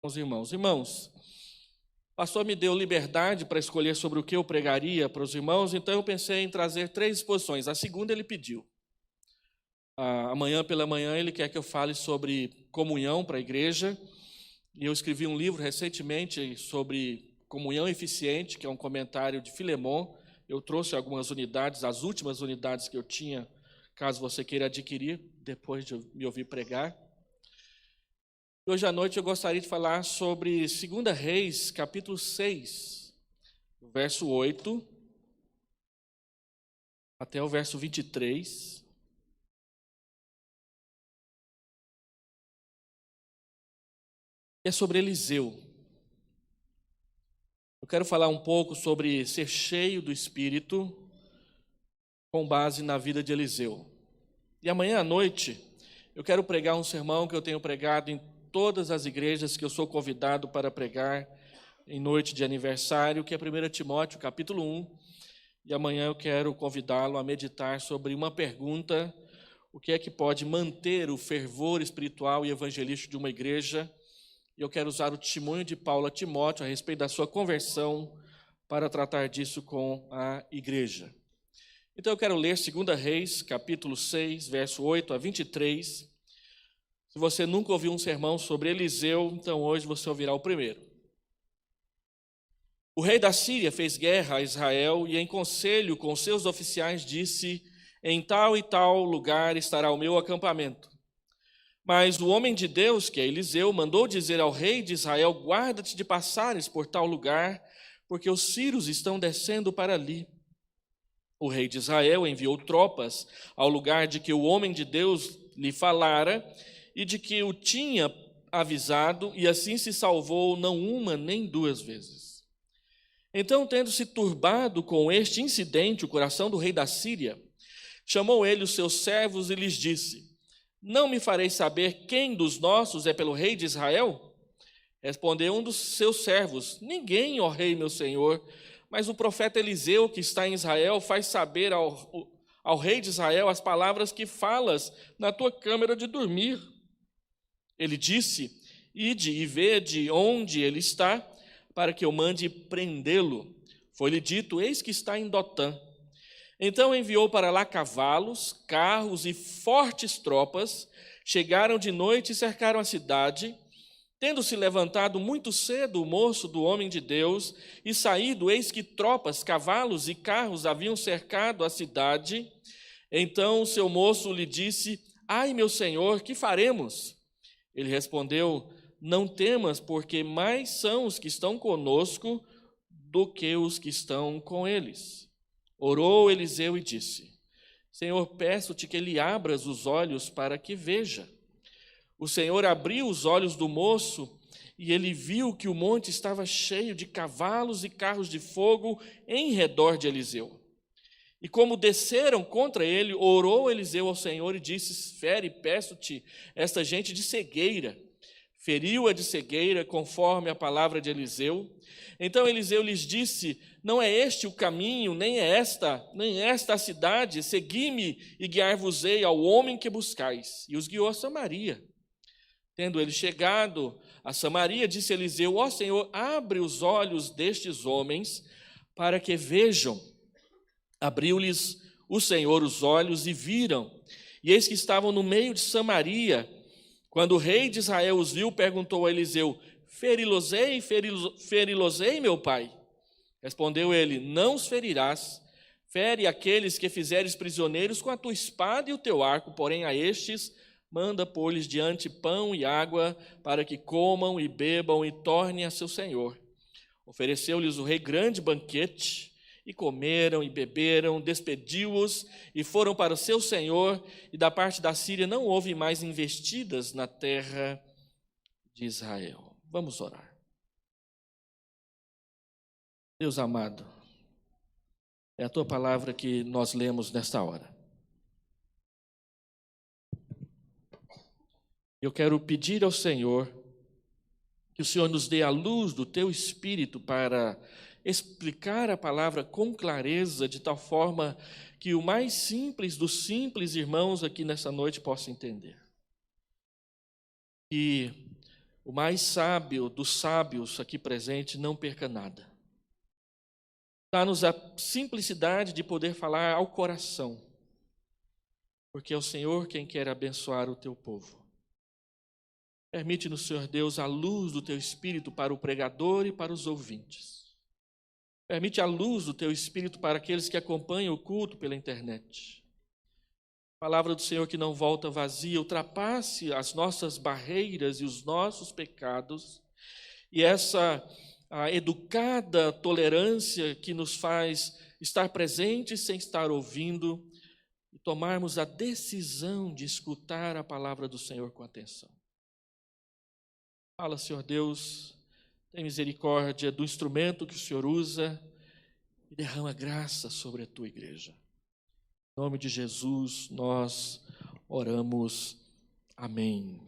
Irmãos, o pastor me deu liberdade para escolher sobre o que eu pregaria para os irmãos, então eu pensei em trazer 3 exposições. A segunda ele pediu. Amanhã pela manhã ele quer que eu fale sobre comunhão para a igreja, e eu escrevi um livro recentemente sobre comunhão eficiente, que é um comentário de Filemon. Eu trouxe algumas unidades, as últimas unidades que eu tinha, caso você queira adquirir, depois de me ouvir pregar. Hoje à noite eu gostaria de falar sobre 2 Reis, capítulo 6, verso 8 até o verso 23. É sobre Eliseu. Eu quero falar um pouco sobre ser cheio do Espírito com base na vida de Eliseu. E amanhã à noite eu quero pregar um sermão que eu tenho pregado em todas as igrejas que eu sou convidado para pregar em noite de aniversário, que é 1 Timóteo, capítulo 1. E amanhã eu quero convidá-lo a meditar sobre uma pergunta: o que é que pode manter o fervor espiritual e evangelístico de uma igreja? E eu quero usar o testemunho de Paulo a Timóteo a respeito da sua conversão para tratar disso com a igreja. Então eu quero ler 2 Reis, capítulo 6, verso 8 a 23. Se você nunca ouviu um sermão sobre Eliseu, então hoje você ouvirá o primeiro. O rei da Síria fez guerra a Israel e, em conselho com seus oficiais, disse: em tal e tal lugar estará o meu acampamento. Mas o homem de Deus, que é Eliseu, mandou dizer ao rei de Israel: guarda-te de passares por tal lugar, porque os sírios estão descendo para ali. O rei de Israel enviou tropas ao lugar de que o homem de Deus lhe falara e de que o tinha avisado, e assim se salvou não uma nem 2 vezes. Então, tendo-se turbado com este incidente o coração do rei da Síria, chamou ele os seus servos e lhes disse: não me fareis saber quem dos nossos é pelo rei de Israel? Respondeu um dos seus servos: ninguém, ó rei meu senhor, mas o profeta Eliseu, que está em Israel, faz saber ao rei de Israel as palavras que falas na tua câmara de dormir. Ele disse: ide e vede onde ele está, para que eu mande prendê-lo. Foi-lhe dito: eis que está em Dotã. Então enviou para lá cavalos, carros e fortes tropas. Chegaram de noite e cercaram a cidade. Tendo-se levantado muito cedo o moço do homem de Deus e saído, eis que tropas, cavalos e carros haviam cercado a cidade. Então o seu moço lhe disse: ai, meu senhor, que faremos? Ele respondeu: não temas, porque mais são os que estão conosco do que os que estão com eles. Orou Eliseu e disse: Senhor, peço-te que lhe abras os olhos para que veja. O Senhor abriu os olhos do moço, e ele viu que o monte estava cheio de cavalos e carros de fogo em redor de Eliseu. E como desceram contra ele, orou Eliseu ao Senhor e disse: fere, peço-te, esta gente de cegueira. Feriu-a de cegueira, conforme a palavra de Eliseu. Então Eliseu lhes disse: não é este o caminho, nem esta a cidade. Segui-me e guiar-vos-ei ao homem que buscais. E os guiou a Samaria. Tendo ele chegado a Samaria, disse Eliseu: ó Senhor, abre os olhos destes homens para que vejam. Abriu-lhes o Senhor os olhos e viram. E eis que estavam no meio de Samaria. Quando o rei de Israel os viu, perguntou a Eliseu: feri-los-ei, meu pai? Respondeu ele: não os ferirás. Fere aqueles que fizeres prisioneiros com a tua espada e o teu arco, porém a estes manda pôr-lhes diante pão e água, para que comam e bebam e tornem a seu senhor. Ofereceu-lhes o rei grande banquete, e comeram e beberam, despediu-os e foram para o seu senhor, e da parte da Síria não houve mais investidas na terra de Israel. Vamos orar. Deus amado, é a tua palavra que nós lemos nesta hora. Eu quero pedir ao Senhor que o Senhor nos dê a luz do teu Espírito para explicar a palavra com clareza, de tal forma que o mais simples dos simples irmãos aqui nessa noite possa entender. Que o mais sábio dos sábios aqui presente não perca nada. Dá-nos a simplicidade de poder falar ao coração, porque é o Senhor quem quer abençoar o teu povo. Permite-nos, Senhor Deus, a luz do teu Espírito para o pregador e para os ouvintes. Permite a luz do teu Espírito para aqueles que acompanham o culto pela internet. A palavra do Senhor que não volta vazia, ultrapasse as nossas barreiras e os nossos pecados, e essa a educada tolerância que nos faz estar presentes sem estar ouvindo, e tomarmos a decisão de escutar a palavra do Senhor com atenção. Fala, Senhor Deus, tem misericórdia do instrumento que o Senhor usa e derrama graça sobre a tua igreja. Em nome de Jesus, nós oramos. Amém.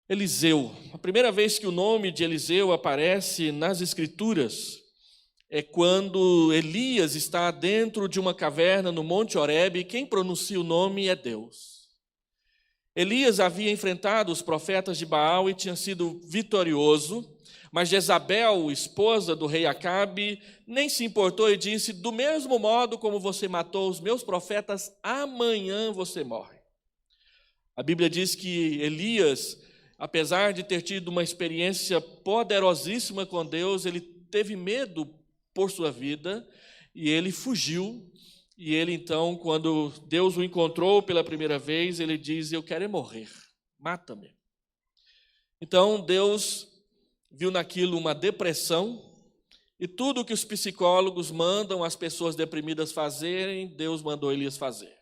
Eliseu. A primeira vez que o nome de Eliseu aparece nas Escrituras é quando Elias está dentro de uma caverna no Monte Horebe, e quem pronuncia o nome é Deus. Elias havia enfrentado os profetas de Baal e tinha sido vitorioso, mas Jezabel, esposa do rei Acabe, nem se importou e disse: do mesmo modo como você matou os meus profetas, amanhã você morre. A Bíblia diz que Elias, apesar de ter tido uma experiência poderosíssima com Deus, ele teve medo por sua vida e ele fugiu. E ele então, quando Deus o encontrou pela primeira vez, ele diz: eu quero é morrer, mata-me. Então Deus viu naquilo uma depressão, e tudo o que os psicólogos mandam as pessoas deprimidas fazerem, Deus mandou Elias fazer.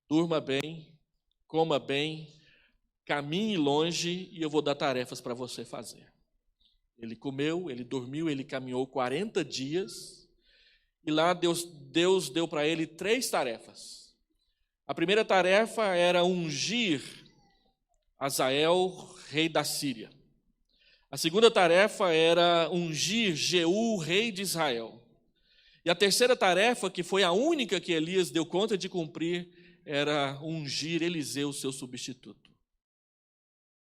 Durma bem, coma bem, caminhe longe e eu vou dar tarefas para você fazer. Ele comeu, ele dormiu, ele caminhou 40 dias, e lá Deus deu para ele 3 tarefas. A primeira tarefa era ungir Hazael, rei da Síria. A segunda tarefa era ungir Jeú, rei de Israel. E a terceira tarefa, que foi a única que Elias deu conta de cumprir, era ungir Eliseu, seu substituto.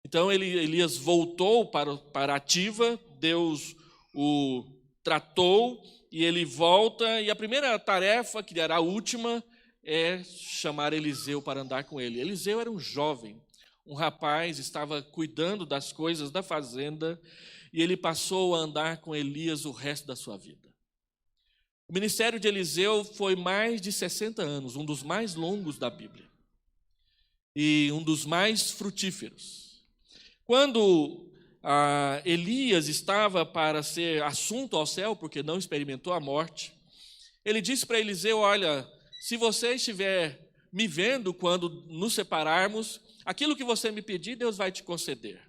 Então Elias voltou para a ativa, Deus o tratou, e ele volta, e a primeira tarefa, que era a última, é chamar Eliseu para andar com ele. Eliseu era um jovem, um rapaz, estava cuidando das coisas da fazenda, e ele passou a andar com Elias o resto da sua vida. O ministério de Eliseu foi mais de 60 anos, um dos mais longos da Bíblia, e um dos mais frutíferos. Quando Elias estava para ser assunto ao céu, porque não experimentou a morte, ele disse para Eliseu: olha, se você estiver me vendo quando nos separarmos, aquilo que você me pedir, Deus vai te conceder.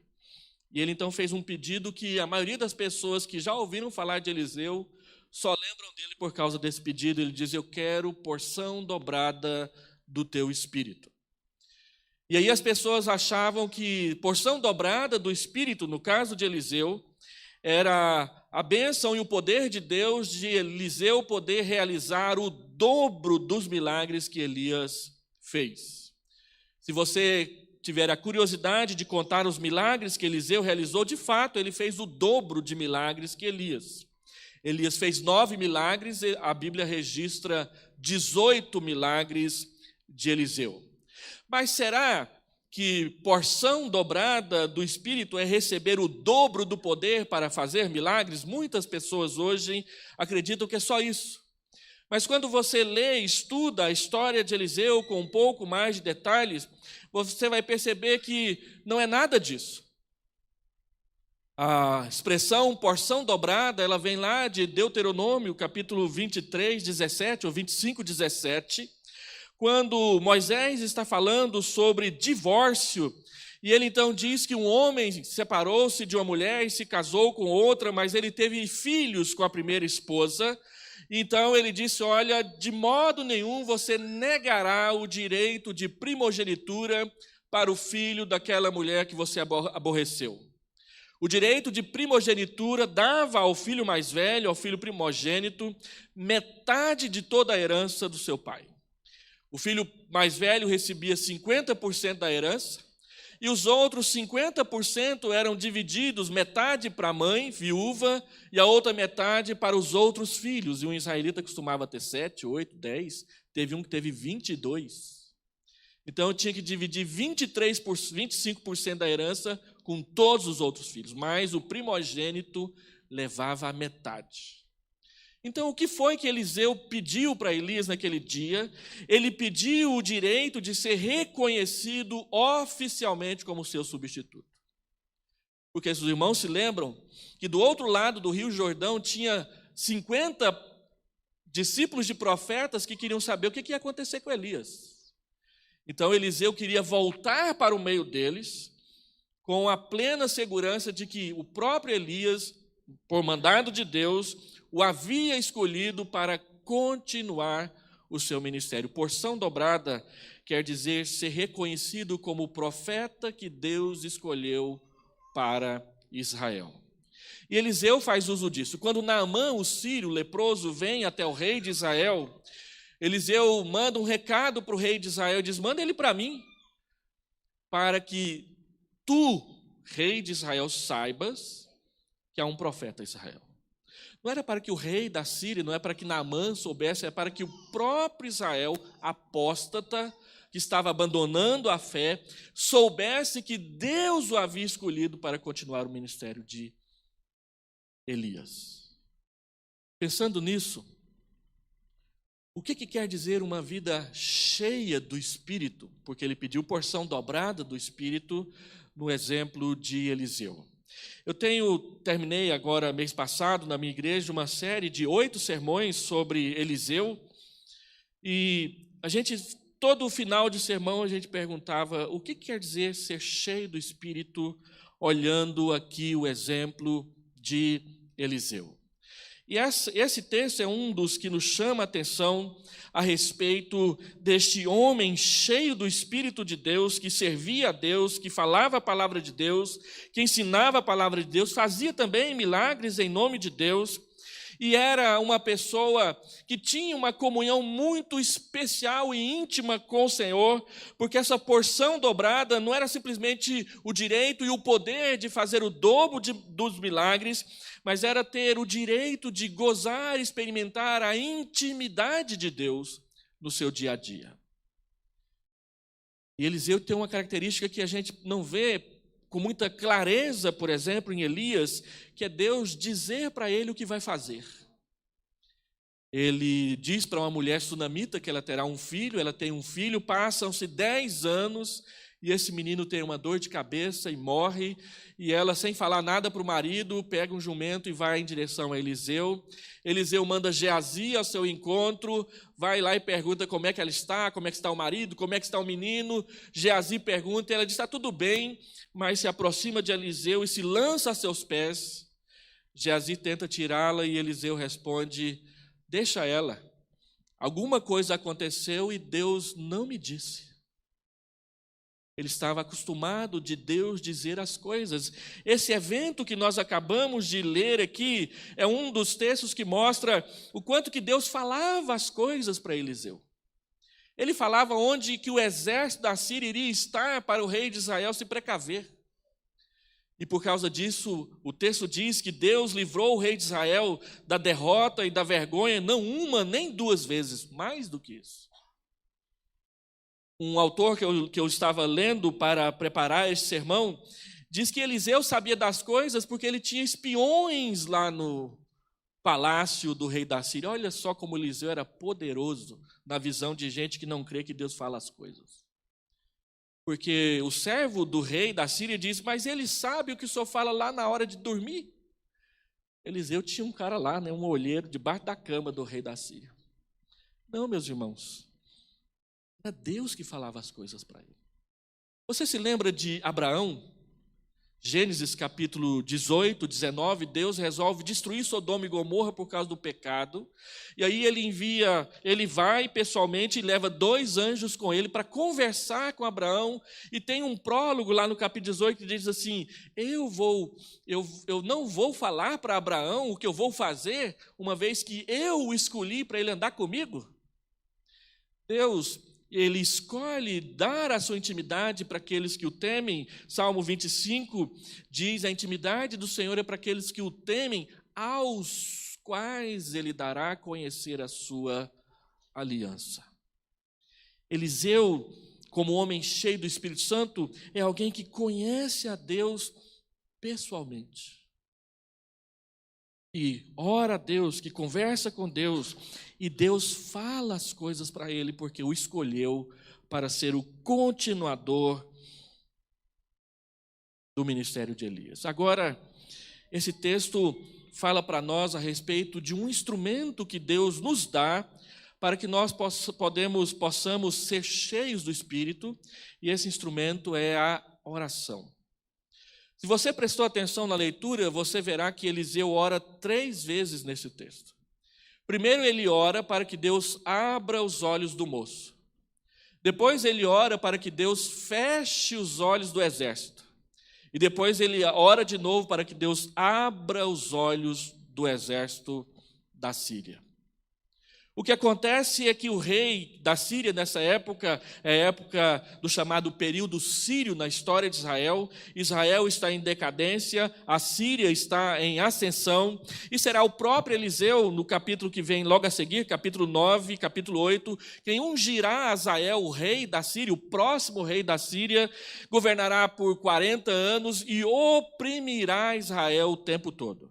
E ele então fez um pedido que a maioria das pessoas que já ouviram falar de Eliseu só lembram dele por causa desse pedido. Ele diz: eu quero porção dobrada do teu espírito. E aí as pessoas achavam que porção dobrada do Espírito, no caso de Eliseu, era a bênção e o poder de Deus de Eliseu poder realizar o dobro dos milagres que Elias fez. Se você tiver a curiosidade de contar os milagres que Eliseu realizou, de fato, ele fez o dobro de milagres que Elias. Elias fez 9 milagres, e a Bíblia registra 18 milagres de Eliseu. Mas será que porção dobrada do Espírito é receber o dobro do poder para fazer milagres? Muitas pessoas hoje acreditam que é só isso. Mas quando você lê e estuda a história de Eliseu com um pouco mais de detalhes, você vai perceber que não é nada disso. A expressão porção dobrada, ela vem lá de Deuteronômio, capítulo 23, 17, ou 25, 17, quando Moisés está falando sobre divórcio, e ele então diz que um homem separou-se de uma mulher e se casou com outra, mas ele teve filhos com a primeira esposa. Então ele disse: olha, de modo nenhum você negará o direito de primogenitura para o filho daquela mulher que você aborreceu. O direito de primogenitura dava ao filho mais velho, ao filho primogênito, metade de toda a herança do seu pai. O filho mais velho recebia 50% da herança, e os outros 50% eram divididos, metade para a mãe, viúva, e a outra metade para os outros filhos. E um israelita costumava ter 7, 8, 10, teve um que teve 22. Então eu tinha que dividir 25% da herança com todos os outros filhos, mas o primogênito levava a metade. Então, o que foi que Eliseu pediu para Elias naquele dia? Ele pediu o direito de ser reconhecido oficialmente como seu substituto. Porque os irmãos se lembram que do outro lado do Rio Jordão tinha 50 discípulos de profetas que queriam saber o que ia acontecer com Elias. Então, Eliseu queria voltar para o meio deles com a plena segurança de que o próprio Elias, por mandado de Deus, o havia escolhido para continuar o seu ministério. Porção dobrada quer dizer ser reconhecido como o profeta que Deus escolheu para Israel. E Eliseu faz uso disso. Quando Naamã, o sírio leproso, vem até o rei de Israel, Eliseu manda um recado para o rei de Israel e diz: manda ele para mim, para que tu, rei de Israel, saibas que há um profeta em Israel. Não era para que o rei da Síria, não é para que Naamã soubesse, é para que o próprio Israel, apóstata, que estava abandonando a fé, soubesse que Deus o havia escolhido para continuar o ministério de Elias. Pensando nisso, o que quer dizer uma vida cheia do Espírito? Porque ele pediu porção dobrada do Espírito no exemplo de Eliseu. Eu terminei agora, mês passado, na minha igreja, uma série de 8 sermões sobre Eliseu, e todo final de sermão, a gente perguntava o que quer dizer ser cheio do Espírito, olhando aqui o exemplo de Eliseu. E esse texto é um dos que nos chama a atenção a respeito deste homem cheio do Espírito de Deus, que servia a Deus, que falava a palavra de Deus, que ensinava a palavra de Deus, fazia também milagres em nome de Deus, e era uma pessoa que tinha uma comunhão muito especial e íntima com o Senhor, porque essa porção dobrada não era simplesmente o direito e o poder de fazer o dobro dos milagres, mas era ter o direito de gozar e experimentar a intimidade de Deus no seu dia a dia. E Eliseu tem uma característica que a gente não vê com muita clareza, por exemplo, em Elias, que é Deus dizer para ele o que vai fazer. Ele diz para uma mulher sunamita que ela terá um filho, ela tem um filho, passam-se 10 anos, e esse menino tem uma dor de cabeça e morre, e ela, sem falar nada para o marido, pega um jumento e vai em direção a Eliseu. Eliseu manda Geazi ao seu encontro, vai lá e pergunta como é que ela está, como é que está o marido, como é que está o menino. Geazi pergunta e ela diz: está tudo bem, mas se aproxima de Eliseu e se lança a seus pés. Geazi tenta tirá-la e Eliseu responde: deixa ela, alguma coisa aconteceu e Deus não me disse. Ele estava acostumado de Deus dizer as coisas. Esse evento que nós acabamos de ler aqui é um dos textos que mostra o quanto que Deus falava as coisas para Eliseu. Ele falava onde que o exército da Síria iria estar para o rei de Israel se precaver. E por causa disso, o texto diz que Deus livrou o rei de Israel da derrota e da vergonha, não uma nem 2 vezes, mais do que isso. Um autor que eu estava lendo para preparar este sermão, diz que Eliseu sabia das coisas porque ele tinha espiões lá no palácio do rei da Síria. Olha só como Eliseu era poderoso na visão de gente que não crê que Deus fala as coisas. Porque o servo do rei da Síria diz: mas ele sabe o que o senhor fala lá na hora de dormir. Eliseu tinha um cara lá, um olheiro, debaixo da cama do rei da Síria. Não, meus irmãos, era Deus que falava as coisas para ele. Você se lembra de Abraão? Gênesis capítulo 18, 19, Deus resolve destruir Sodoma e Gomorra por causa do pecado. E aí ele vai pessoalmente e leva 2 anjos com ele para conversar com Abraão. E tem um prólogo lá no capítulo 18 que diz assim: eu não vou falar para Abraão o que eu vou fazer, uma vez que eu o escolhi para ele andar comigo. Deus ele escolhe dar a sua intimidade para aqueles que o temem. Salmo 25 diz: a intimidade do Senhor é para aqueles que o temem, aos quais ele dará a conhecer a sua aliança. Eliseu, como homem cheio do Espírito Santo, é alguém que conhece a Deus pessoalmente. E ora a Deus, que conversa com Deus, e Deus fala as coisas para ele, porque o escolheu para ser o continuador do ministério de Elias. Agora, esse texto fala para nós a respeito de um instrumento que Deus nos dá para que nós possamos ser cheios do Espírito, e esse instrumento é a oração. Se você prestou atenção na leitura, você verá que Eliseu ora 3 vezes nesse texto. Primeiro ele ora para que Deus abra os olhos do moço. Depois ele ora para que Deus feche os olhos do exército. E depois ele ora de novo para que Deus abra os olhos do exército da Síria. O que acontece é que o rei da Síria, nessa época, é a época do chamado período sírio na história de Israel. Israel está em decadência, a Síria está em ascensão, e será o próprio Eliseu, no capítulo que vem logo a seguir, capítulo 9, capítulo 8, quem ungirá Azael, o rei da Síria, o próximo rei da Síria, governará por 40 anos e oprimirá Israel o tempo todo.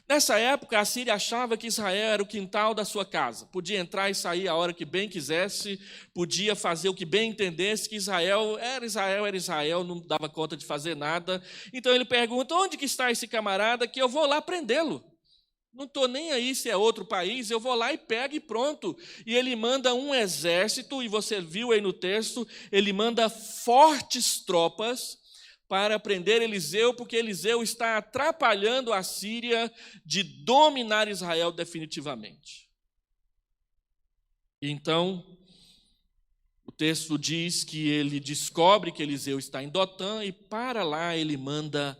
Nessa época, a Síria achava que Israel era o quintal da sua casa. Podia entrar e sair a hora que bem quisesse, podia fazer o que bem entendesse, que Israel, não dava conta de fazer nada. Então ele pergunta: onde que está esse camarada que eu vou lá prendê-lo? Não estou nem aí se é outro país, eu vou lá e pego e pronto. E ele manda um exército, e você viu aí no texto, ele manda fortes tropas para prender Eliseu, porque Eliseu está atrapalhando a Síria de dominar Israel definitivamente. Então, o texto diz que ele descobre que Eliseu está em Dotã, e para lá ele manda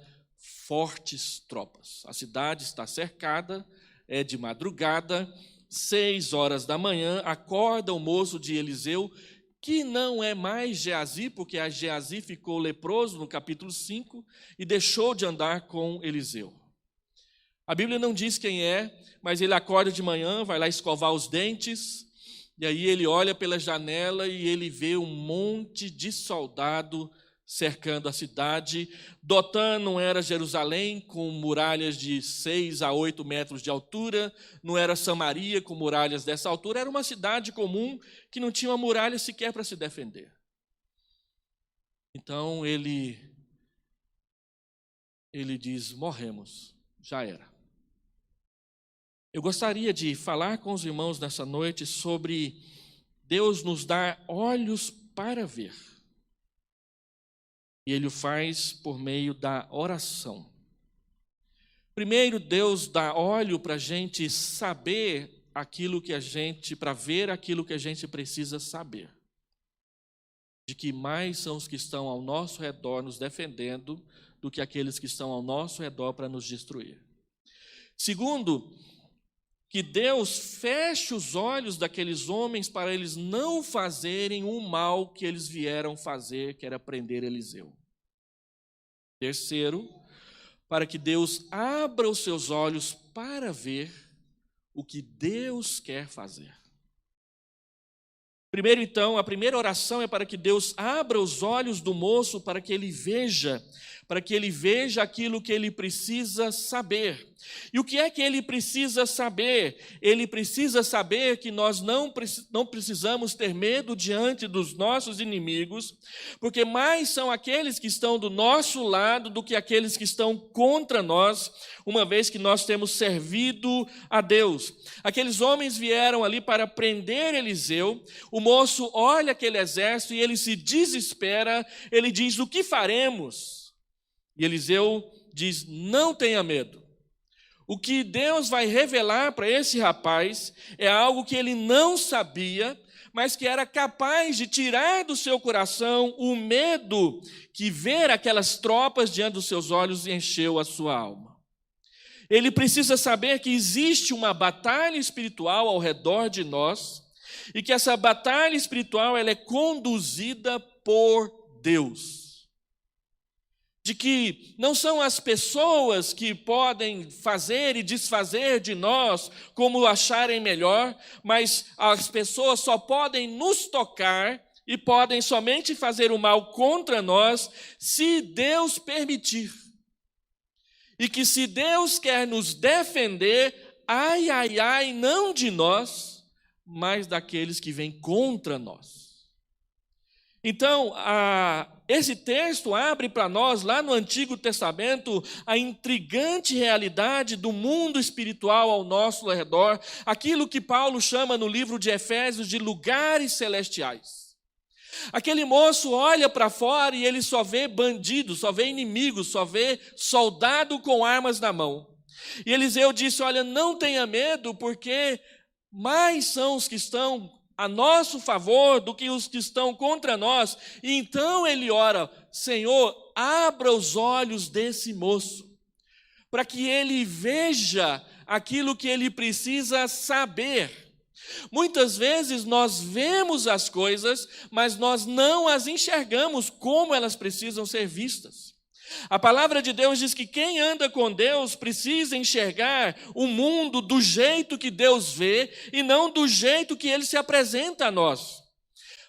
fortes tropas. A cidade está cercada, é de madrugada, 6 horas da manhã, acorda o moço de Eliseu, que não é mais Geazi, porque a Geazi ficou leproso no capítulo 5 e deixou de andar com Eliseu. A Bíblia não diz quem é, mas ele acorda de manhã, vai lá escovar os dentes, e aí ele olha pela janela e ele vê um monte de soldado cercando a cidade. Dotã não era Jerusalém, com muralhas de 6 a 8 metros de altura, não era Samaria, com muralhas dessa altura, era uma cidade comum que não tinha uma muralha sequer para se defender. Então ele diz: morremos, já era. Eu gostaria de falar com os irmãos nessa noite sobre Deus nos dar olhos para ver. E ele o faz por meio da oração. Primeiro, Deus dá olho para a gente saber aquilo que para ver aquilo que a gente precisa saber. De que mais são os que estão ao nosso redor nos defendendo do que aqueles que estão ao nosso redor para nos destruir. Segundo, que Deus feche os olhos daqueles homens para eles não fazerem o mal que eles vieram fazer, que era prender Eliseu. Terceiro, para que Deus abra os seus olhos para ver o que Deus quer fazer. Primeiro, então, a primeira oração é para que Deus abra os olhos do moço para que ele veja aquilo que ele precisa saber. E o que é que ele precisa saber? Ele precisa saber que nós não precisamos ter medo diante dos nossos inimigos, porque mais são aqueles que estão do nosso lado do que aqueles que estão contra nós, uma vez que nós temos servido a Deus. Aqueles homens vieram ali para prender Eliseu, o moço olha aquele exército e ele se desespera, ele diz: o que faremos? E Eliseu diz: não tenha medo. O que Deus vai revelar para esse rapaz é algo que ele não sabia, mas que era capaz de tirar do seu coração o medo que ver aquelas tropas diante dos seus olhos encheu a sua alma. Ele precisa saber que existe uma batalha espiritual ao redor de nós, e que essa batalha espiritual ela é conduzida por Deus. De que não são as pessoas que podem fazer e desfazer de nós como acharem melhor, mas as pessoas só podem nos tocar e podem somente fazer o mal contra nós se Deus permitir. E que se Deus quer nos defender, ai, ai, ai, não de nós, mas daqueles que vêm contra nós. Então, esse texto abre para nós, lá no Antigo Testamento, a intrigante realidade do mundo espiritual ao nosso redor, aquilo que Paulo chama no livro de Efésios de lugares celestiais. Aquele moço olha para fora e ele só vê bandido, só vê inimigo, só vê soldado com armas na mão. E Eliseu disse, olha, não tenha medo, porque mais são os que estão a nosso favor do que os que estão contra nós. E então ele ora, Senhor, abra os olhos desse moço, para que ele veja aquilo que ele precisa saber. Muitas vezes nós vemos as coisas, mas nós não as enxergamos como elas precisam ser vistas. A palavra de Deus diz que quem anda com Deus precisa enxergar o mundo do jeito que Deus vê e não do jeito que ele se apresenta a nós.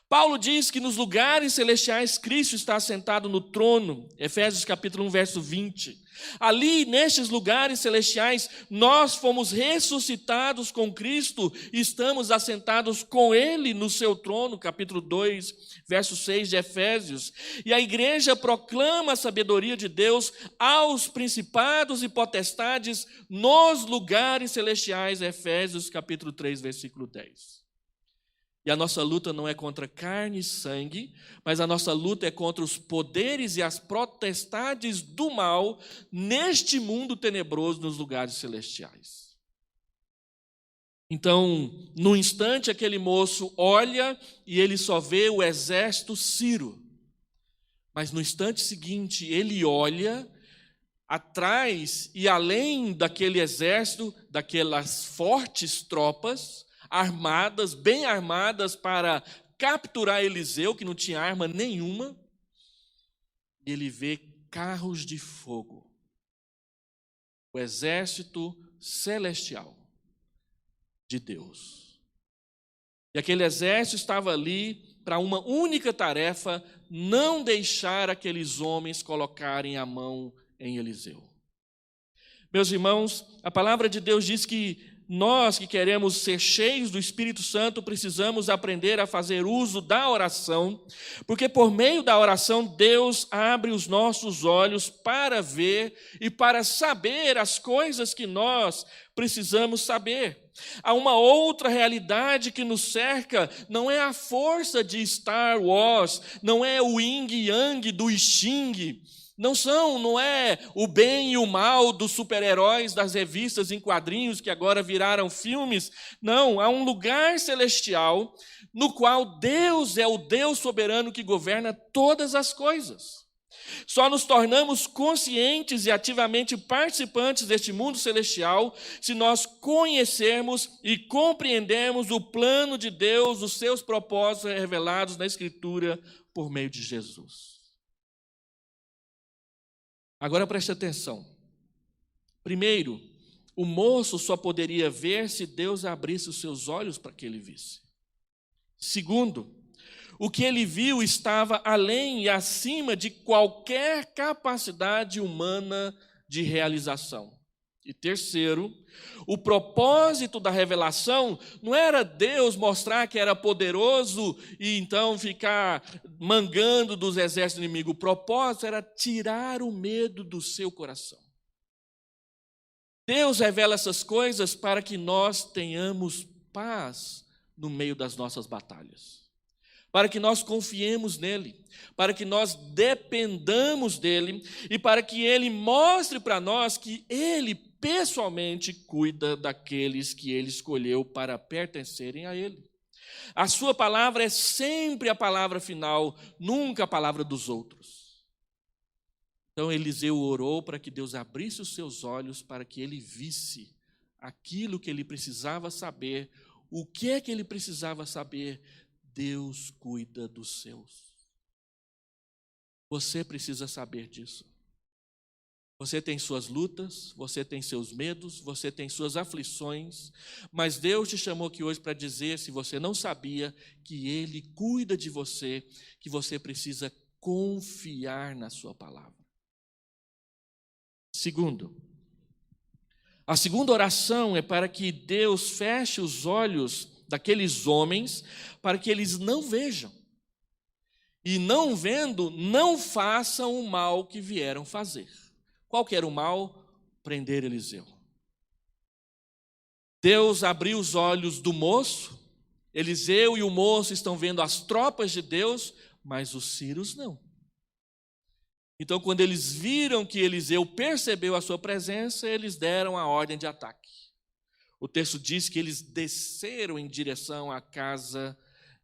Paulo diz que nos lugares celestiais Cristo está assentado no trono, Efésios capítulo 1, verso 20. Ali, nestes lugares celestiais, nós fomos ressuscitados com Cristo e estamos assentados com Ele no seu trono, capítulo 2, verso 6 de Efésios. E a igreja proclama a sabedoria de Deus aos principados e potestades nos lugares celestiais, Efésios capítulo 3, versículo 10. E a nossa luta não é contra carne e sangue, mas a nossa luta é contra os poderes e as potestades do mal neste mundo tenebroso nos lugares celestiais. Então, no instante, aquele moço olha e ele só vê o exército sírio. Mas no instante seguinte, ele olha atrás e além daquele exército, daquelas fortes tropas, armadas, bem armadas para capturar Eliseu, que não tinha arma nenhuma, e ele vê carros de fogo, o exército celestial de Deus. E aquele exército estava ali para uma única tarefa, não deixar aqueles homens colocarem a mão em Eliseu. Meus irmãos, a palavra de Deus diz que nós que queremos ser cheios do Espírito Santo, precisamos aprender a fazer uso da oração, porque por meio da oração Deus abre os nossos olhos para ver e para saber as coisas que nós precisamos saber. Há uma outra realidade que nos cerca, não é a força de Star Wars, não é o yin e yang do I Ching, não é o bem e o mal dos super-heróis das revistas em quadrinhos que agora viraram filmes. Não, há um lugar celestial no qual Deus é o Deus soberano que governa todas as coisas. Só nos tornamos conscientes e ativamente participantes deste mundo celestial se nós conhecermos e compreendermos o plano de Deus, os seus propósitos revelados na Escritura por meio de Jesus. Agora preste atenção. Primeiro, o moço só poderia ver se Deus abrisse os seus olhos para que ele visse. Segundo, o que ele viu estava além e acima de qualquer capacidade humana de realização. E terceiro, o propósito da revelação não era Deus mostrar que era poderoso e então ficar mangando dos exércitos inimigos. O propósito era tirar o medo do seu coração. Deus revela essas coisas para que nós tenhamos paz no meio das nossas batalhas, para que nós confiemos nele, para que nós dependamos dele e para que ele mostre para nós que ele pessoalmente cuida daqueles que ele escolheu para pertencerem a ele. A sua palavra é sempre a palavra final, nunca a palavra dos outros. Então Eliseu orou para que Deus abrisse os seus olhos para que ele visse aquilo que ele precisava saber, O que é que ele precisava saber? Deus cuida dos seus. Você precisa saber disso. Você tem suas lutas, você tem seus medos, você tem suas aflições, mas Deus te chamou aqui hoje para dizer, se você não sabia, que Ele cuida de você, que você precisa confiar na sua palavra. Segundo, a segunda oração é para que Deus feche os olhos daqueles homens, para que eles não vejam. E não vendo, não façam o mal que vieram fazer. Qual que era o mal? Prender Eliseu. Deus abriu os olhos do moço, Eliseu e o moço estão vendo as tropas de Deus, mas os sírios não. Então, quando eles viram que Eliseu percebeu a sua presença, eles deram a ordem de ataque. O texto diz que eles desceram em direção à casa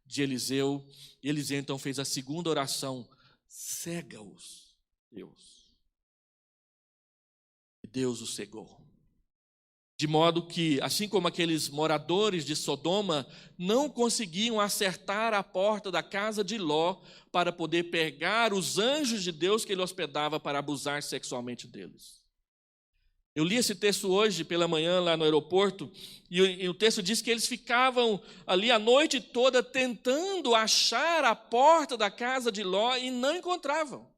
de Eliseu, e Eliseu então fez a segunda oração: cega-os, Deus. Deus o cegou. De modo que, assim como aqueles moradores de Sodoma não conseguiam acertar a porta da casa de Ló para poder pegar os anjos de Deus que ele hospedava para abusar sexualmente deles. Eu li esse texto hoje pela manhã lá no aeroporto e o texto diz que eles ficavam ali a noite toda tentando achar a porta da casa de Ló e não encontravam.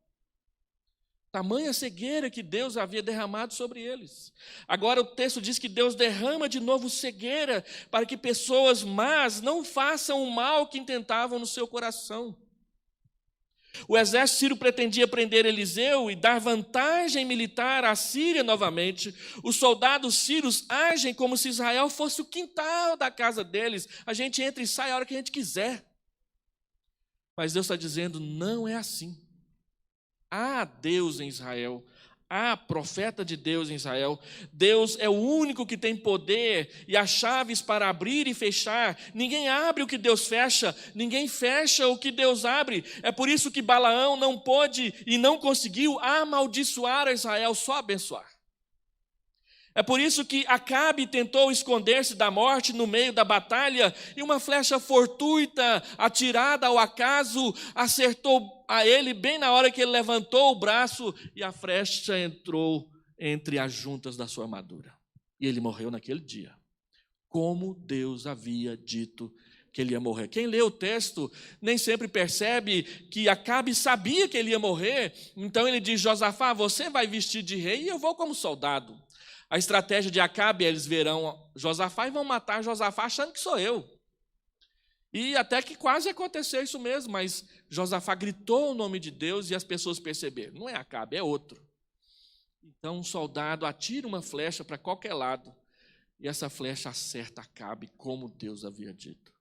Tamanha cegueira que Deus havia derramado sobre eles. Agora o texto diz que Deus derrama de novo cegueira para que pessoas más não façam o mal que intentavam no seu coração. O exército sírio pretendia prender Eliseu e dar vantagem militar à Síria novamente. Os soldados sírios agem como se Israel fosse o quintal da casa deles. A gente entra e sai a hora que a gente quiser. Mas Deus está dizendo, não é assim. Há Deus em Israel, há profeta de Deus em Israel. Deus é o único que tem poder e as chaves para abrir e fechar. Ninguém abre o que Deus fecha, ninguém fecha o que Deus abre. É por isso que Balaão não pôde e não conseguiu amaldiçoar a Israel, só abençoar. É por isso que Acabe tentou esconder-se da morte no meio da batalha e uma flecha fortuita, atirada ao acaso, acertou a ele bem na hora que ele levantou o braço e a flecha entrou entre as juntas da sua armadura. E ele morreu naquele dia, como Deus havia dito que ele ia morrer. Quem lê o texto nem sempre percebe que Acabe sabia que ele ia morrer, então ele diz, Josafá, você vai vestir de rei e eu vou como soldado. A estratégia de Acabe, eles verão Josafá e vão matar Josafá achando que sou eu. E até que quase aconteceu isso mesmo, mas Josafá gritou o nome de Deus e as pessoas perceberam. Não é Acabe, é outro. Então um soldado atira uma flecha para qualquer lado e essa flecha acerta Acabe como Deus havia dito.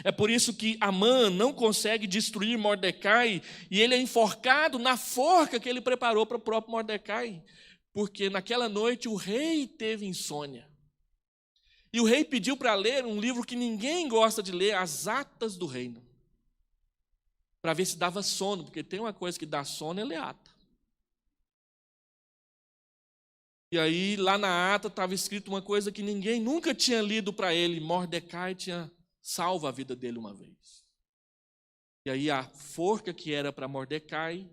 É por isso que Amã não consegue destruir Mordecai e ele é enforcado na forca que ele preparou para o próprio Mordecai. Porque naquela noite o rei teve insônia. E o rei pediu para ler um livro que ninguém gosta de ler, As Atas do Reino. Para ver se dava sono, porque tem uma coisa que dá sono, é ler ata. E aí lá na ata estava escrito uma coisa que ninguém nunca tinha lido para ele. Mordecai tinha salvo a vida dele uma vez. E aí a forca que era para Mordecai,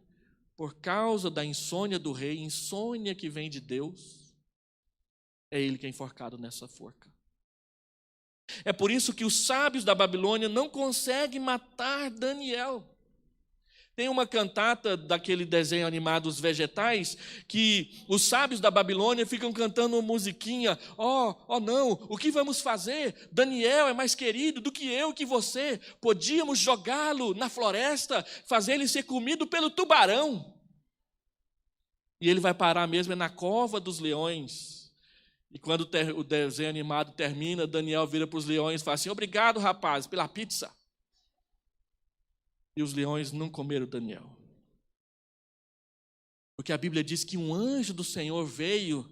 por causa da insônia do rei, insônia que vem de Deus, é ele que é enforcado nessa forca. É por isso que os sábios da Babilônia não conseguem matar Daniel. Tem uma cantata daquele desenho animado Os Vegetais, que os sábios da Babilônia ficam cantando uma musiquinha. Oh não, o que vamos fazer? Daniel é mais querido do que eu e que você. Podíamos jogá-lo na floresta, fazer ele ser comido pelo tubarão. E ele vai parar mesmo na cova dos leões. E quando o desenho animado termina, Daniel vira para os leões e fala assim, obrigado, rapaz, pela pizza. E os leões não comeram Daniel. Porque a Bíblia diz que um anjo do Senhor veio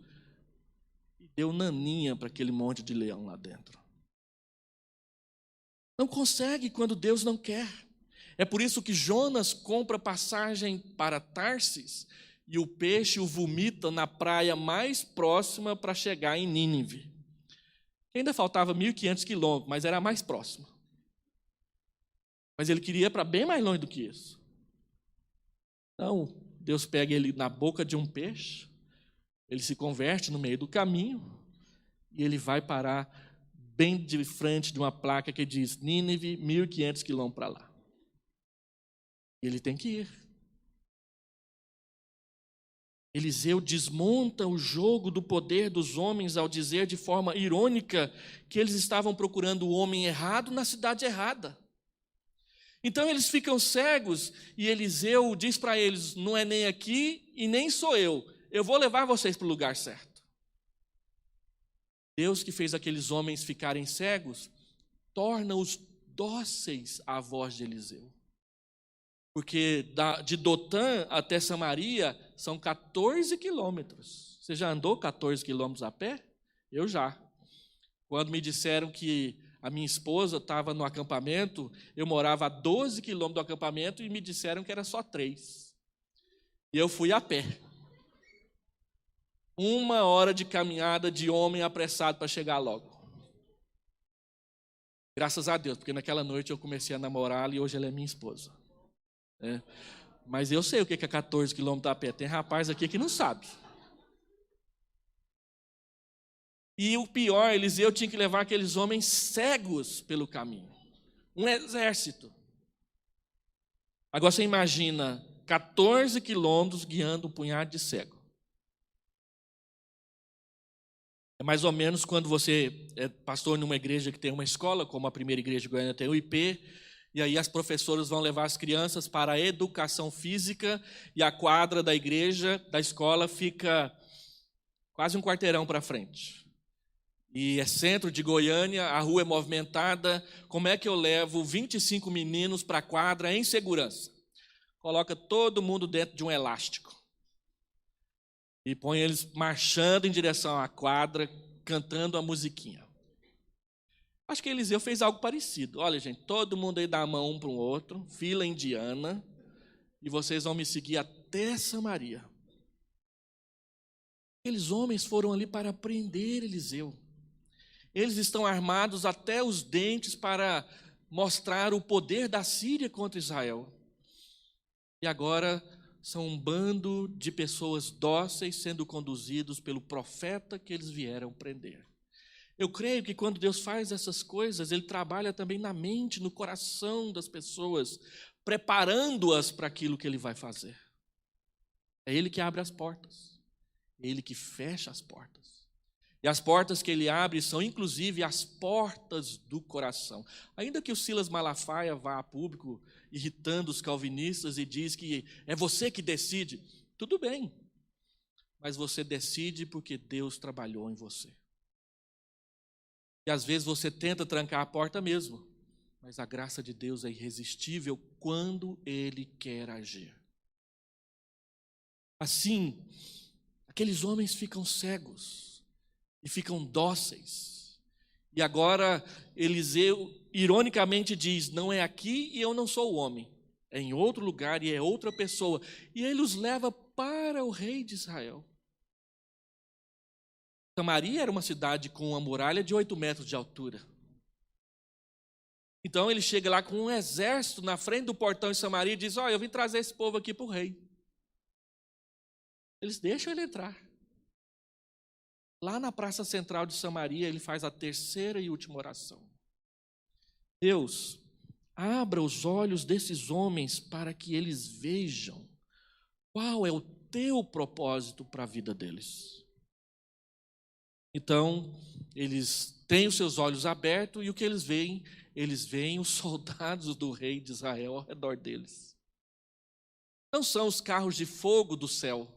e deu naninha para aquele monte de leão lá dentro. Não consegue quando Deus não quer. É por isso que Jonas compra passagem para Tarsis e o peixe o vomita na praia mais próxima para chegar em Nínive. que ainda faltava 1.500 quilômetros, mas era a mais próxima. Mas ele queria ir para bem mais longe do que isso. Então, Deus pega ele na boca de um peixe, ele se converte no meio do caminho, e ele vai parar bem de frente de uma placa que diz Nínive, 1.500 quilômetros para lá. E ele tem que ir. Eliseu desmonta o jogo do poder dos homens ao dizer de forma irônica que eles estavam procurando o homem errado na cidade errada. Então eles ficam cegos e Eliseu diz para eles, não é nem aqui e nem sou eu vou levar vocês para o lugar certo. Deus que fez aqueles homens ficarem cegos, torna-os dóceis à voz de Eliseu. Porque de Dotã até Samaria são 14 quilômetros. Você já andou 14 quilômetros a pé? Eu já. Quando me disseram que a minha esposa estava no acampamento, eu morava a 12 quilômetros do acampamento e me disseram que era só 3. E eu fui a pé. 1 hora de caminhada de homem apressado para chegar logo. Graças a Deus, porque naquela noite eu comecei a namorá-la e hoje ela é minha esposa. Mas eu sei o que é 14 quilômetros a pé. Tem rapaz aqui que não sabe. E o pior, Eliseu tinha que levar aqueles homens cegos pelo caminho. Um exército. Agora você imagina 14 quilômetros guiando um punhado de cego. É mais ou menos quando você é pastor numa igreja que tem uma escola, como a primeira igreja de Goiânia tem o IP, e aí as professoras vão levar as crianças para a educação física e a quadra da igreja, da escola, fica quase um quarteirão para frente. E é centro de Goiânia, a rua é movimentada. Como é que eu levo 25 meninos para a quadra em segurança? Coloca todo mundo dentro de um elástico. E põe eles marchando em direção à quadra, cantando a musiquinha. Acho que Eliseu fez algo parecido. Olha, gente, todo mundo aí dá a mão um para o outro, fila indiana, e vocês vão me seguir até Samaria. Aqueles homens foram ali para prender Eliseu. Eles estão armados até os dentes para mostrar o poder da Síria contra Israel. E agora são um bando de pessoas dóceis sendo conduzidos pelo profeta que eles vieram prender. Eu creio que quando Deus faz essas coisas, Ele trabalha também na mente, no coração das pessoas, preparando-as para aquilo que Ele vai fazer. É Ele que abre as portas, é Ele que fecha as portas. E as portas que Ele abre são, inclusive, as portas do coração. Ainda que o Silas Malafaia vá a público irritando os calvinistas e diz que é você que decide, tudo bem, mas você decide porque Deus trabalhou em você. E às vezes você tenta trancar a porta mesmo, mas a graça de Deus é irresistível quando Ele quer agir. Assim, aqueles homens ficam cegos e ficam dóceis. E agora Eliseu ironicamente diz, não é aqui e eu não sou o homem, é em outro lugar e é outra pessoa. E ele os leva para o rei de Israel. Samaria era uma cidade com uma muralha de 8 metros de altura. Então ele chega lá com um exército na frente do portão de Samaria e diz, eu vim trazer esse povo aqui para o rei. Eles deixam ele entrar. Lá na praça central de Samaria, ele faz a terceira e última oração. Deus, abra os olhos desses homens para que eles vejam qual é o teu propósito para a vida deles. Então, eles têm os seus olhos abertos e o que eles veem? Eles veem os soldados do rei de Israel ao redor deles. Não são os carros de fogo do céu,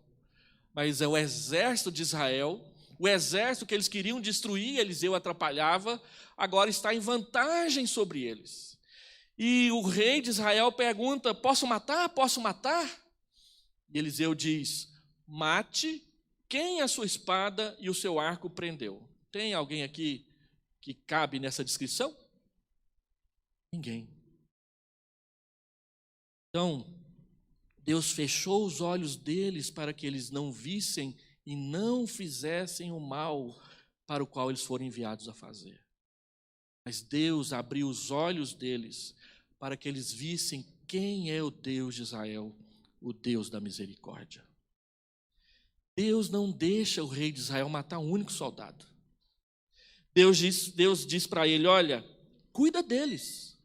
mas é o exército de Israel, o exército que eles queriam destruir, Eliseu atrapalhava, agora está em vantagem sobre eles. E o rei de Israel pergunta, posso matar? Posso matar? E Eliseu diz, mate quem a sua espada e o seu arco prendeu. Tem alguém aqui que cabe nessa descrição? Ninguém. Então, Deus fechou os olhos deles para que eles não vissem e não fizessem o mal, para o qual eles foram enviados a fazer. Mas Deus abriu os olhos deles para que eles vissem quem é o Deus de Israel, o Deus da misericórdia. Deus não deixa o rei de Israel matar um único soldado. Deus diz para ele: olha, cuida deles,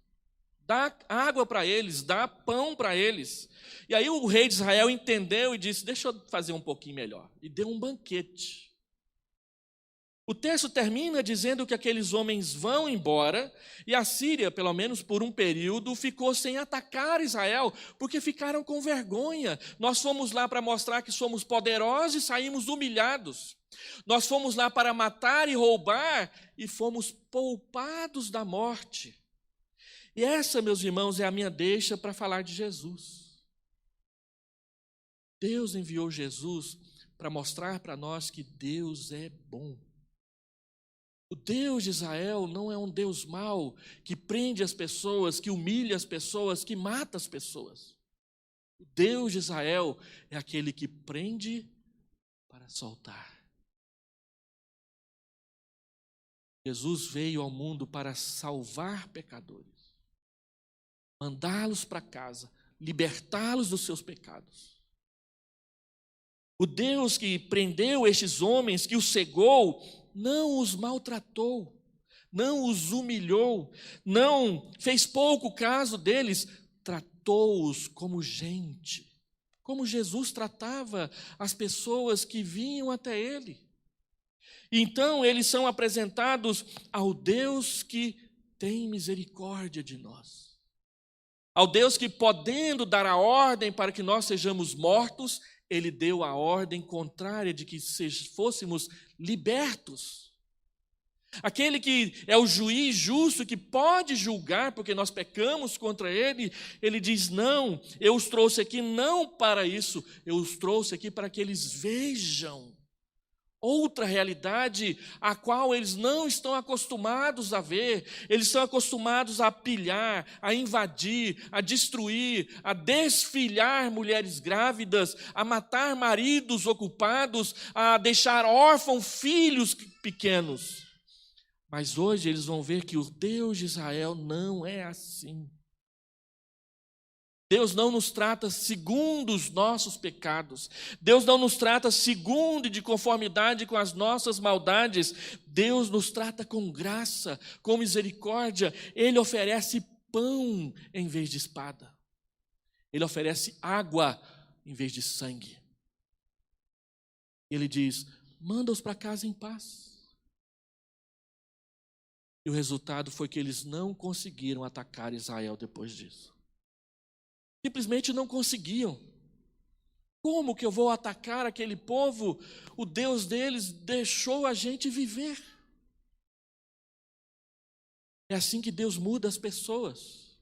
dá água para eles, dá pão para eles. E aí o rei de Israel entendeu e disse: deixa eu fazer um pouquinho melhor. E deu um banquete. O texto termina dizendo que aqueles homens vão embora e a Síria, pelo menos por um período, ficou sem atacar Israel, porque ficaram com vergonha. Nós fomos lá para mostrar que somos poderosos e saímos humilhados. Nós fomos lá para matar e roubar e fomos poupados da morte. E essa, meus irmãos, é a minha deixa para falar de Jesus. Deus enviou Jesus para mostrar para nós que Deus é bom. O Deus de Israel não é um Deus mau, que prende as pessoas, que humilha as pessoas, que mata as pessoas. O Deus de Israel é aquele que prende para soltar. Jesus veio ao mundo para salvar pecadores, mandá-los para casa, libertá-los dos seus pecados. O Deus que prendeu estes homens, que os cegou, não os maltratou, não os humilhou, não fez pouco caso deles, tratou-os como gente, como Jesus tratava as pessoas que vinham até ele. Então eles são apresentados ao Deus que tem misericórdia de nós, ao Deus que, podendo dar a ordem para que nós sejamos mortos, ele deu a ordem contrária de que fôssemos libertos. Aquele que é o juiz justo, que pode julgar, porque nós pecamos contra ele, ele diz: não, eu os trouxe aqui não para isso, eu os trouxe aqui para que eles vejam outra realidade a qual eles não estão acostumados a ver. Eles estão acostumados a pilhar, a invadir, a destruir, a desfilhar mulheres grávidas, a matar maridos ocupados, a deixar órfãos filhos pequenos. Mas hoje eles vão ver que o Deus de Israel não é assim. Deus não nos trata segundo os nossos pecados. Deus não nos trata segundo e de conformidade com as nossas maldades. Deus nos trata com graça, com misericórdia. Ele oferece pão em vez de espada. Ele oferece água em vez de sangue. Ele diz: manda-os para casa em paz. E o resultado foi que eles não conseguiram atacar Israel depois disso. Simplesmente não conseguiam. Como que eu vou atacar aquele povo? O Deus deles deixou a gente viver. É assim que Deus muda as pessoas.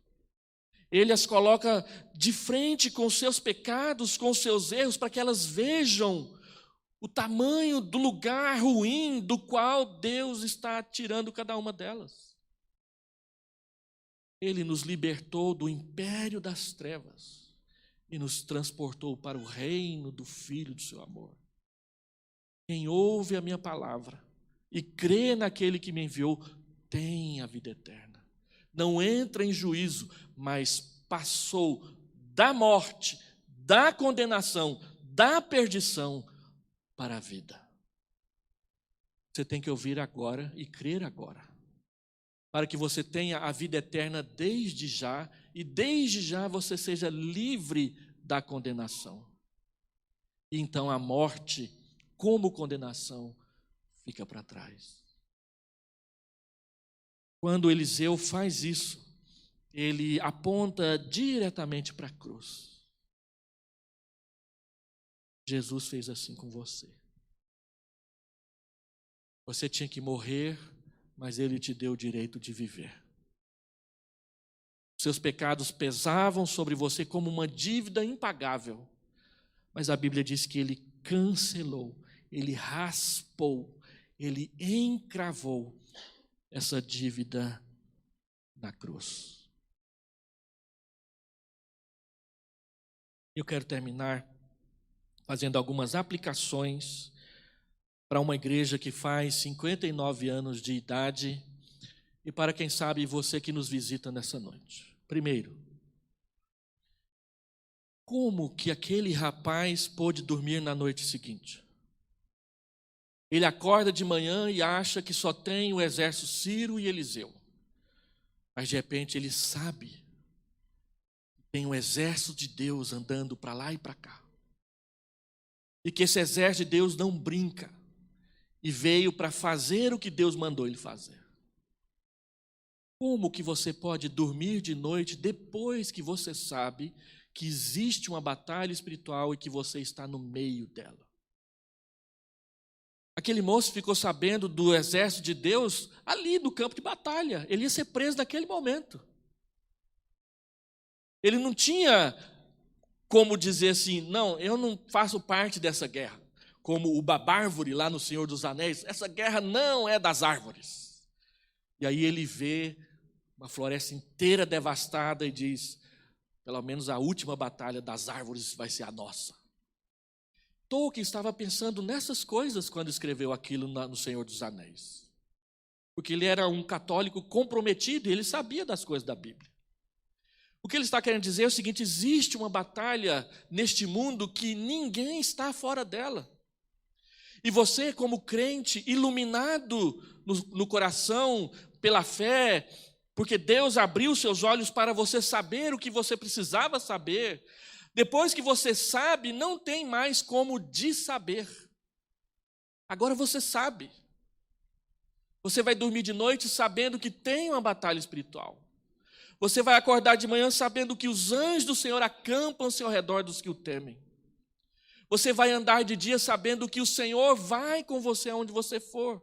Ele as coloca de frente com os seus pecados, com os seus erros, para que elas vejam o tamanho do lugar ruim do qual Deus está tirando cada uma delas. Ele nos libertou do império das trevas e nos transportou para o reino do Filho do seu amor. Quem ouve a minha palavra e crê naquele que me enviou, tem a vida eterna. Não entra em juízo, mas passou da morte, da condenação, da perdição para a vida. Você tem que ouvir agora e crer agora, para que você tenha a vida eterna desde já, e desde já você seja livre da condenação. E então a morte, como condenação, fica para trás. Quando Eliseu faz isso, ele aponta diretamente para a cruz. Jesus fez assim com você. Você tinha que morrer, mas ele te deu o direito de viver. Seus pecados pesavam sobre você como uma dívida impagável, mas a Bíblia diz que ele cancelou, ele raspou, ele encravou essa dívida na cruz. Eu quero terminar fazendo algumas aplicações para uma igreja que faz 59 anos de idade e para, quem sabe, você que nos visita nessa noite. Primeiro, como que aquele rapaz pôde dormir na noite seguinte? Ele acorda de manhã e acha que só tem o exército Ciro e Eliseu. Mas de repente ele sabe que tem um exército de Deus andando para lá e para cá. E que esse exército de Deus não brinca. E veio para fazer o que Deus mandou ele fazer. Como que você pode dormir de noite depois que você sabe que existe uma batalha espiritual e que você está no meio dela? Aquele moço ficou sabendo do exército de Deus ali no campo de batalha. Ele ia ser preso naquele momento. Ele não tinha como dizer assim, não, eu não faço parte dessa guerra. Como o babárvore lá no Senhor dos Anéis, essa guerra não é das árvores. E aí ele vê uma floresta inteira devastada e diz, pelo menos a última batalha das árvores vai ser a nossa. Tolkien estava pensando nessas coisas quando escreveu aquilo no Senhor dos Anéis. Porque ele era um católico comprometido e ele sabia das coisas da Bíblia. O que ele está querendo dizer é o seguinte, existe uma batalha neste mundo que ninguém está fora dela. E você, como crente, iluminado no coração pela fé, porque Deus abriu seus olhos para você saber o que você precisava saber, depois que você sabe, não tem mais como saber. Agora você sabe. Você vai dormir de noite sabendo que tem uma batalha espiritual. Você vai acordar de manhã sabendo que os anjos do Senhor acampam-se ao redor dos que o temem. Você vai andar de dia sabendo que o Senhor vai com você aonde você for.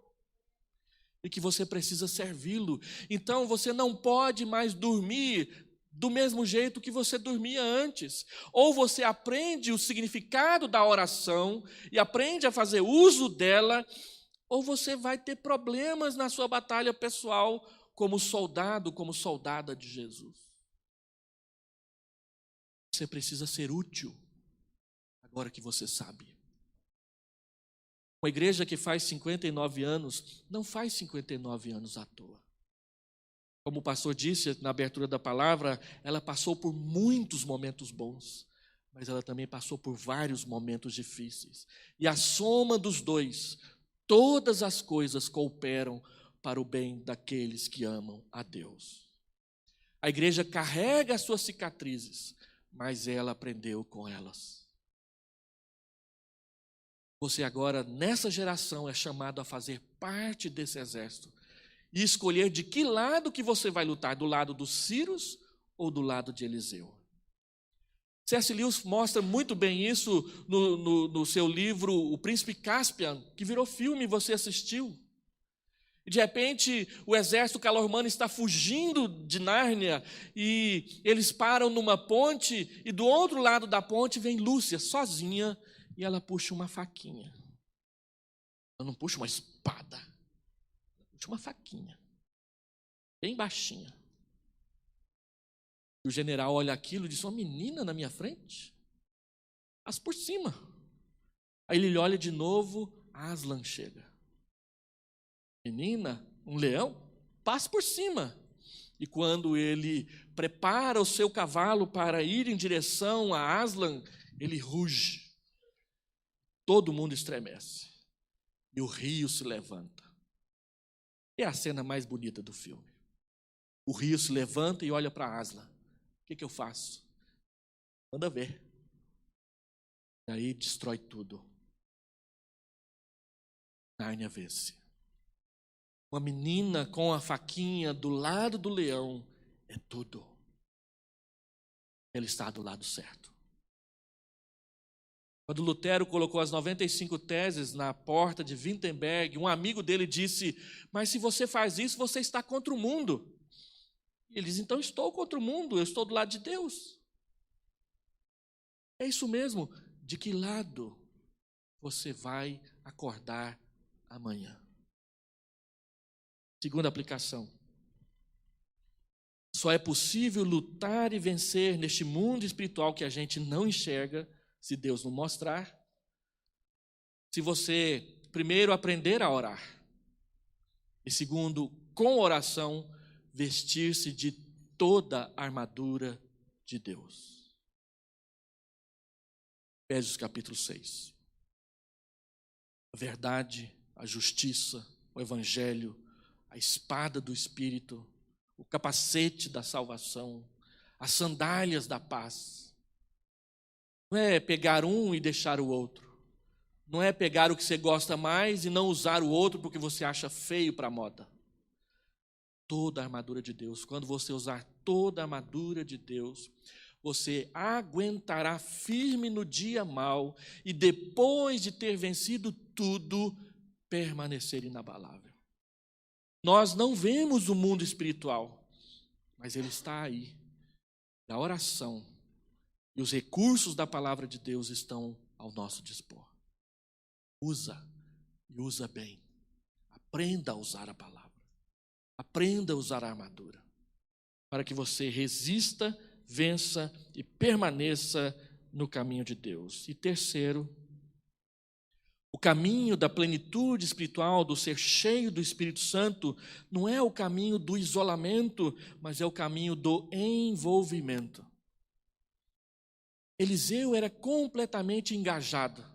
E que você precisa servi-lo. Então você não pode mais dormir do mesmo jeito que você dormia antes. Ou você aprende o significado da oração e aprende a fazer uso dela, ou você vai ter problemas na sua batalha pessoal como soldado, como soldada de Jesus. Você precisa ser útil agora que você sabe. Uma igreja que faz 59 anos, não faz 59 anos à toa. Como o pastor disse na abertura da palavra, ela passou por muitos momentos bons, mas ela também passou por vários momentos difíceis. E a soma dos dois, todas as coisas cooperam para o bem daqueles que amam a Deus. A igreja carrega as suas cicatrizes, mas ela aprendeu com elas. Você agora, nessa geração, é chamado a fazer parte desse exército e escolher de que lado que você vai lutar, do lado dos Círios ou do lado de Eliseu. C.S. Lewis mostra muito bem isso no seu livro O Príncipe Caspian, que virou filme e você assistiu. E de repente o exército calormano está fugindo de Nárnia e eles param numa ponte e do outro lado da ponte vem Lúcia sozinha e ela puxa uma faquinha. Ela não puxa uma espada, ela puxa uma faquinha, bem baixinha. E o general olha aquilo e diz, uma menina na minha frente? Passa por cima. Aí ele olha de novo, Aslan chega. Menina, um leão, passa por cima. E quando ele prepara o seu cavalo para ir em direção a Aslan, ele ruge. Todo mundo estremece. E o rio se levanta. É a cena mais bonita do filme. O rio se levanta e olha para Aslan. O que eu faço? Manda ver. E aí destrói tudo. Nárnia vence. Uma menina com a faquinha do lado do leão é tudo. Ele está do lado certo. Quando Lutero colocou as 95 teses na porta de Wittenberg, um amigo dele disse, mas se você faz isso, você está contra o mundo. E ele diz, então estou contra o mundo, eu estou do lado de Deus. É isso mesmo, de que lado você vai acordar amanhã? Segunda aplicação. Só é possível lutar e vencer neste mundo espiritual que a gente não enxerga, se Deus não mostrar. Se você primeiro, aprender a orar. E segundo, com oração, vestir-se de toda a armadura de Deus. Efésios capítulo 6. A verdade, a justiça, o evangelho, a espada do Espírito, o capacete da salvação, as sandálias da paz. Não é pegar um e deixar o outro. Não é pegar o que você gosta mais e não usar o outro porque você acha feio para a moda. Toda a armadura de Deus. Quando você usar toda a armadura de Deus, você aguentará firme no dia mau e depois de ter vencido tudo, permanecer inabalável. Nós não vemos o mundo espiritual, mas ele está aí. A oração e os recursos da palavra de Deus estão ao nosso dispor. Usa e usa bem. Aprenda a usar a palavra. Aprenda a usar a armadura. Para que você resista, vença e permaneça no caminho de Deus. E terceiro, o caminho da plenitude espiritual, do ser cheio do Espírito Santo, não é o caminho do isolamento, mas é o caminho do envolvimento. Eliseu era completamente engajado.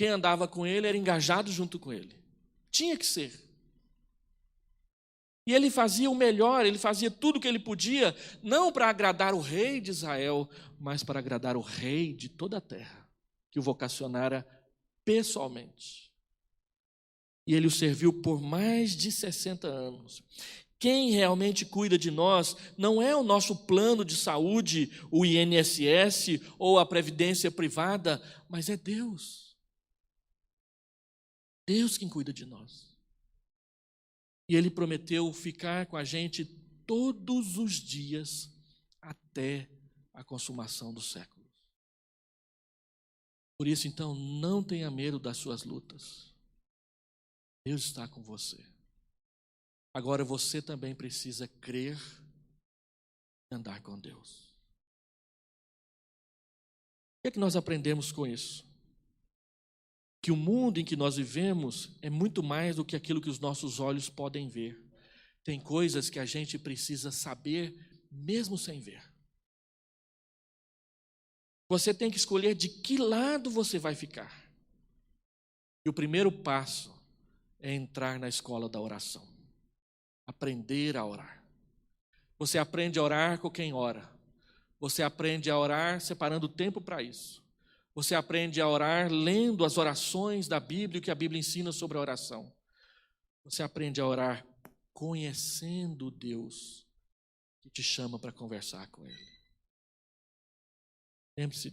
Quem andava com ele era engajado junto com ele. Tinha que ser. E ele fazia o melhor, ele fazia tudo o que ele podia, não para agradar o rei de Israel, mas para agradar o rei de toda a terra, que o vocacionara pessoalmente. E ele o serviu por mais de 60 anos. Quem realmente cuida de nós não é o nosso plano de saúde, o INSS ou a previdência privada, mas é Deus. Deus quem cuida de nós. E Ele prometeu ficar com a gente todos os dias até a consumação dos séculos. Por isso, então, não tenha medo das suas lutas. Deus está com você. Agora você também precisa crer e andar com Deus. O que é que nós aprendemos com isso? Que o mundo em que nós vivemos é muito mais do que aquilo que os nossos olhos podem ver. Tem coisas que a gente precisa saber mesmo sem ver. Você tem que escolher de que lado você vai ficar. E o primeiro passo é entrar na escola da oração. Aprender a orar. Você aprende a orar com quem ora. Você aprende a orar separando tempo para isso. Você aprende a orar lendo as orações da Bíblia, o que a Bíblia ensina sobre a oração. Você aprende a orar conhecendo o Deus que te chama para conversar com Ele. Lembre-se disso.